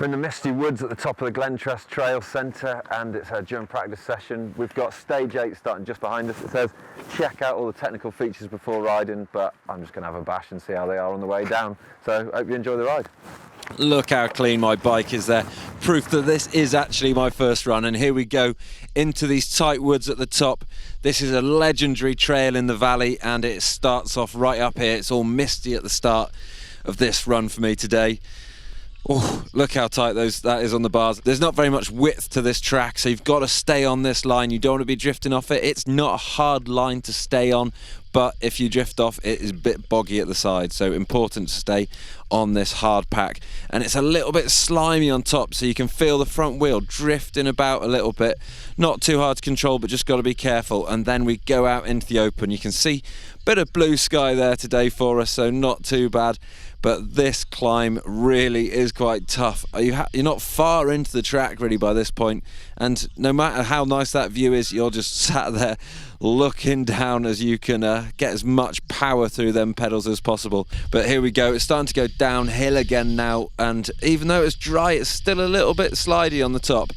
We're in the misty woods at the top of the Glentress Trail Centre, and it's a during practice session. We've got stage 8 starting just behind us. It says check out all the technical features before riding, but I'm just going to have a bash and see how they are on the way down. So hope you enjoy the ride. Look how clean my bike is there. Proof that this is actually my first run. And here we go into these tight woods at the top. This is a legendary trail in the valley, and it starts off right up here. It's all misty at the start of this run for me today. Oh, look how tight that is on the bars. There's not very much width to this track, so you've got to stay on this line. You don't want to be drifting off it. It's not a hard line to stay on, but if you drift off, it is a bit boggy at the side, so important to stay on this hard pack. And it's a little bit slimy on top, so you can feel the front wheel drifting about a little bit. Not too hard to control, but just got to be careful. And then we go out into the open. You can see a bit of blue sky there today for us, so not too bad. But this climb really is quite tough. You're not far into the track really by this point, and no matter how nice that view is, you're just sat there looking down as you can get as much power through them pedals as possible. But here we go, it's starting to go downhill again now, and even though it's dry, it's still a little bit slidey on the top.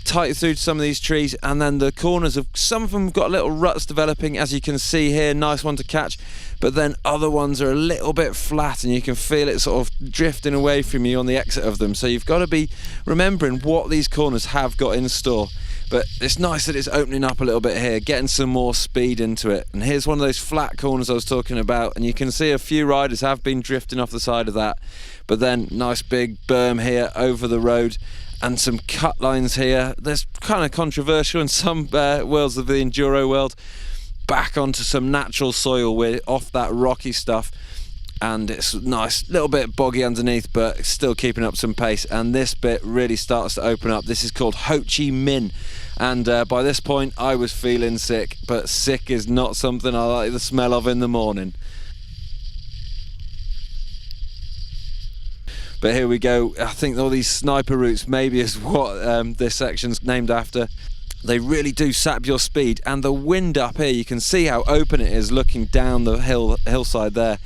Tight through some of these trees, and then the corners of some of them have got little ruts developing, as you can see here. Nice one to catch, but then other ones are a little bit flat, and you can feel it sort of drifting away from you on the exit of them. So you've got to be remembering what these corners have got in store. But it's nice that it's opening up a little bit here, getting some more speed into it. And here's one of those flat corners I was talking about, and you can see a few riders have been drifting off the side of that. But then nice big berm here over the road, and some cut lines here. There's kind of controversial in some worlds of the enduro world. Back onto some natural soil, we're off that rocky stuff, and it's nice, little bit boggy underneath, but still keeping up some pace. And this bit really starts to open up. This is called Ho Chi Minh, and by this point I was feeling sick, but sick is not something I like the smell of in the morning. But here we go. I think all these sniper routes maybe is what this section's named after. They really do sap your speed, and the wind up here, you can see how open it is looking down the hillside there.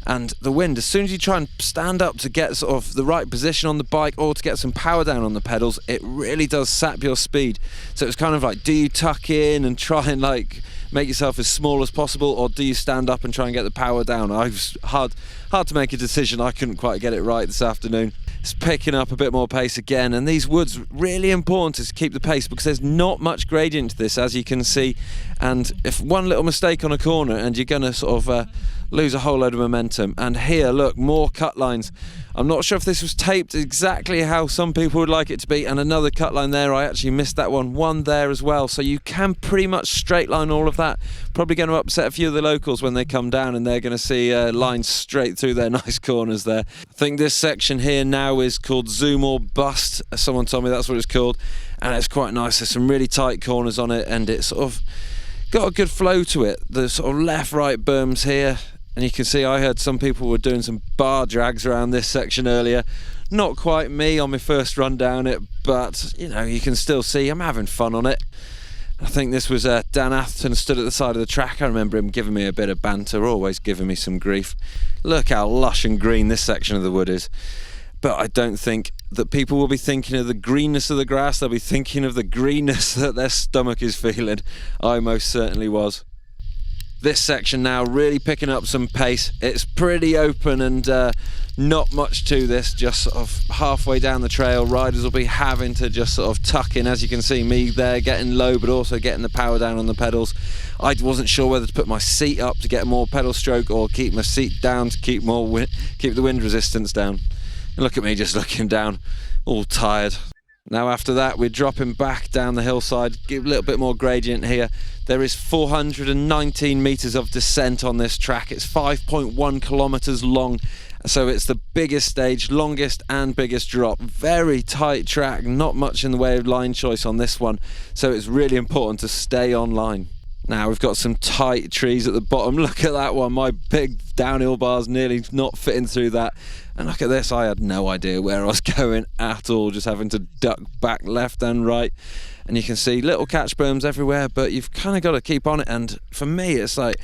And the wind, as soon as you try and stand up to get sort of the right position on the bike or to get some power down on the pedals, it really does sap your speed. So it's kind of like, do you tuck in and try and like make yourself as small as possible, or do you stand up and try and get the power down? I was hard to make a decision. I couldn't quite get it right this afternoon. It's picking up a bit more pace again, and these woods, really important to keep the pace because there's not much gradient to this, as you can see. And if one little mistake on a corner and you're going to sort of lose a whole load of momentum. And here, look, more cut lines. I'm not sure if this was taped exactly how some people would like it to be, and another cut line there. I actually missed that one there as well, so you can pretty much straight line all of that. Probably going to upset a few of the locals when they come down, and they're going to see lines straight through their nice corners there. I think this section here now is called Zoom or Bust. Someone told me that's what it's called, and it's quite nice. There's some really tight corners on it, and it's sort of got a good flow to it. The sort of left-right berms here, and you can see I heard some people were doing some bar drags around this section earlier. Not quite me on my first run down it, but you know, you can still see I'm having fun on it. I think this was Dan Atherton stood at the side of the track. I remember him giving me a bit of banter, always giving me some grief. Look how lush and green this section of the wood is. But I don't think that people will be thinking of the greenness of the grass. They'll be thinking of the greenness that their stomach is feeling. I most certainly was. This section now really picking up some pace. It's pretty open and not much to this, just sort of halfway down the trail. Riders will be having to just sort of tuck in, as you can see me there getting low but also getting the power down on the pedals. I wasn't sure whether to put my seat up to get more pedal stroke or keep my seat down to keep the wind resistance down. And look at me just looking down, all tired. Now after that we're dropping back down the hillside, give a little bit more gradient here. There is 419 metres of descent on this track. It's 5.1 kilometres long, so it's the biggest stage, longest and biggest drop. Very tight track, not much in the way of line choice on this one, so it's really important to stay on line. Now we've got some tight trees at the bottom. Look at that one, my big downhill bar's nearly not fitting through that. And look at this, I had no idea where I was going at all, just having to duck back left and right. And you can see little catch berms everywhere, but you've kind of got to keep on it. And for me, it's like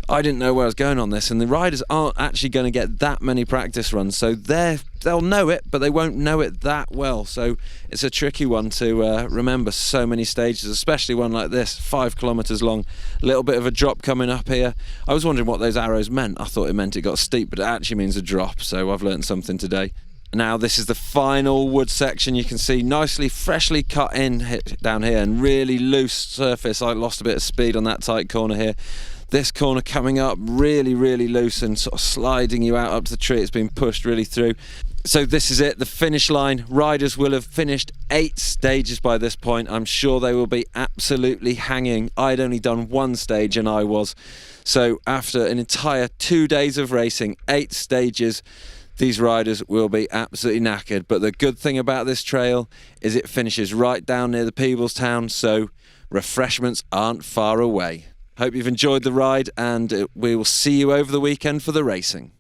I didn't know where I was going on this, and the riders aren't actually going to get that many practice runs, so they'll know it, but they won't know it that well. So it's a tricky one to remember so many stages, especially one like this, 5 kilometres long, a little bit of a drop coming up here. I was wondering what those arrows meant. I thought it meant it got steep, but it actually means a drop, so I've learned something today. Now this is the final wood section. You can see nicely freshly cut in down here, and really loose surface. I lost a bit of speed on that tight corner here. This corner coming up really loose and sort of sliding you out up to the tree. It's been pushed really through. So this is it, the finish line. Riders will have finished 8 stages by this point. I'm sure they will be absolutely hanging. I'd only done 1 stage and I was. So after an entire 2 days of racing, 8 stages, these riders will be absolutely knackered. But the good thing about this trail is it finishes right down near the Peebles-town, so refreshments aren't far away. Hope you've enjoyed the ride, and we will see you over the weekend for the racing.